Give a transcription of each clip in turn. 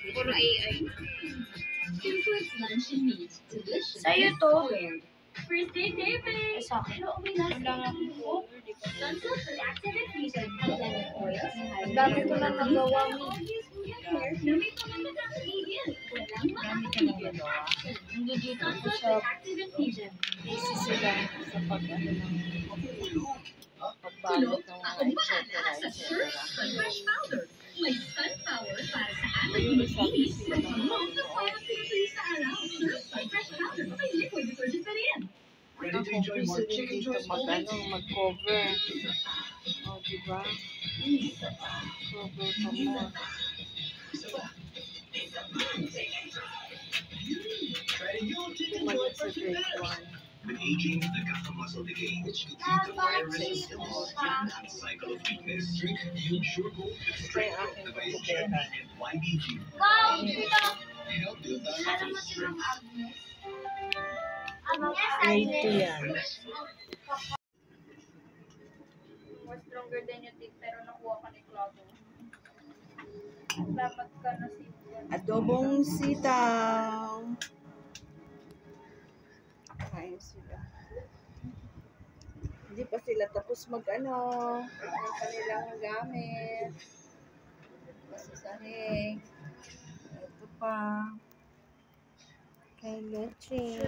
Puro AI. Sa'yo to. First date, David. Sa akin. Wala nga akong color, di ba? Sunsilk with active infusion of lemon oil. Ang dami ko na nagawa mo. Dami ka lang nagawa. Hindi dito ako Sunsilk sa with active infusion. busy sila sa pag-ano ng pagbalot ng mga etc. Fresh powder. May sunflower para sa Ayun, sabi sila ng sa araw. Fresh powder. May liquid detergent pa rin. Ako, busy rin dito mag-cover. O, diba? Cover ka mo. Bumalik sa grade 1. With aging, the gut muscle decays. To keep the virus skills and cycle of weakness. Drink Sure Gold with strength of the vitamin and YBG. Help the balance strength. Grade 2 yan. More stronger than you think, pero nakuha ka ni Claudio. Dapat ka na sipon. Adobong sitaw. Kain sila. Hindi pa sila tapos mag-ano, ang kanilang gamit. Masasahig. Ito pa. Kay Leche.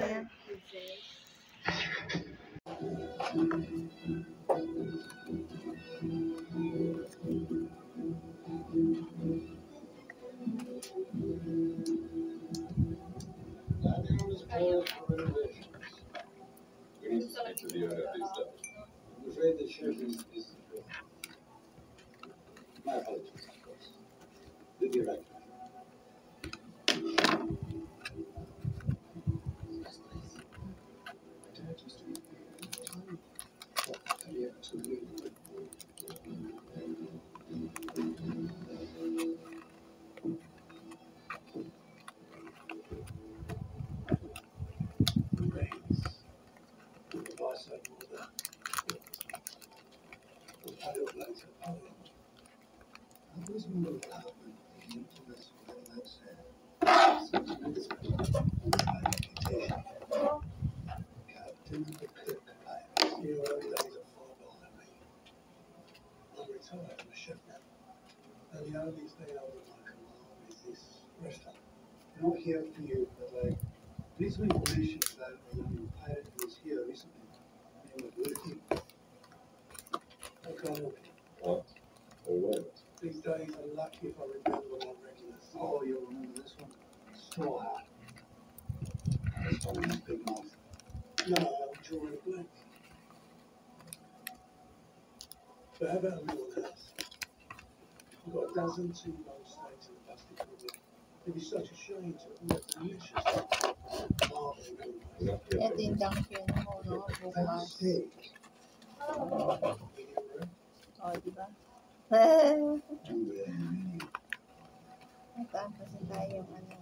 I'm afraid the sheriff is my apologies, of course. We'll be right back. And the only thing I would like to know is this restaurant. I'm not here for you, but like, there's some information about a young pilot who was here recently. His name was Wilkie. I can't look. What? Or what? These days are lucky if I remember one regular. Oh, you'll remember this one. Straw Hat. This one is Big Mouth. No, I'm drawing a blank. But how about a little house? We've got a dozen T-bone steaks in a plastic cupboard. It'd be such a shame to look delicious. Ito yung Dunkin mo, no? Bukas. Steak. O, diba? Ito, kasi tayong ano.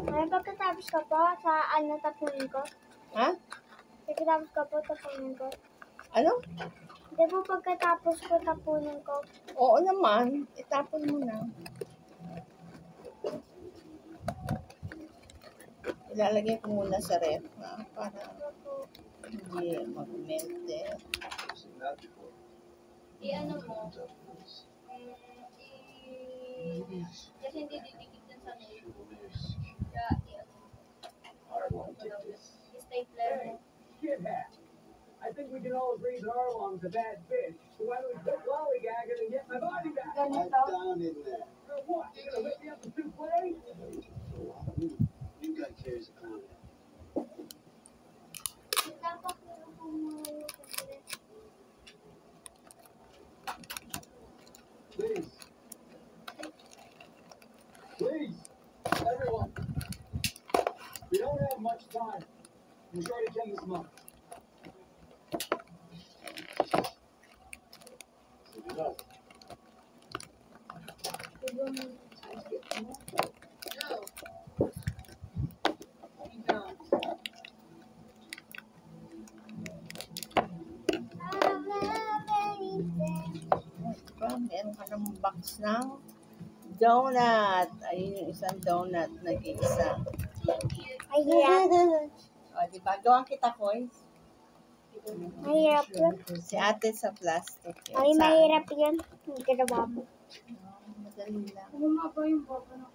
May pagkatapos ka po sa ano tapunin ko? Ha? Pagkatapos ka po tapunin ko? Ano? Di po pagkatapos ko tapunin ko? Oo naman. Itapon mo na. Ilalagay ko muna sa ref para hindi mag-melt eh. I-ano mo? Kasi hindi didikit yan sa nilo. Kaya, i-stapler mo. Shit hat. I think we can all agree that Arlong's a bad bitch. So why don't we quit lollygagging and get my body back? Right down in there. For what? You gonna whip me up a souffle? You got carries a clown. Please. Please. Everyone. We don't have much time. Majority came this month. Diba? Meron Meron ka ng box ng donut. Ayun yung isang donut. Nag-iisa. Mahirap. O, diba? Gawan kita, Koy. Mahirap yun. Si ate sa plastic. Yun. Ay, Sa- mahirap yun. Hindi ka na mo. Madali lang. Bumaba yung baba ng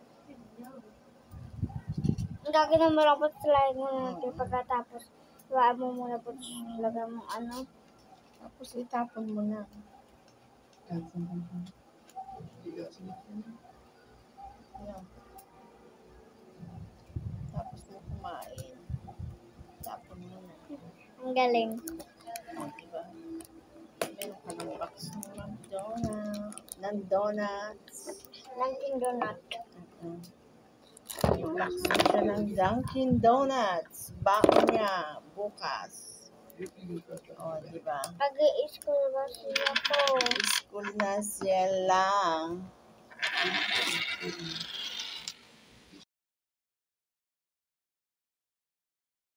Ang gagawin mo lang po slide mo natin pagkatapos. Iwaan mo muna po lagyan mo ano. Tapos itapon mo na. Tapon mo na. Ayan. Tapos mo kumain. Tapon mo na. Ang galing. O, diba? Meron ka ng box ng donut. Ng donuts. Dunkin' Donut. Yung box siya ng Dunkin' Donuts. Baon niya bukas. O, diba? Pag-i-school ba siya po? School na siya lang.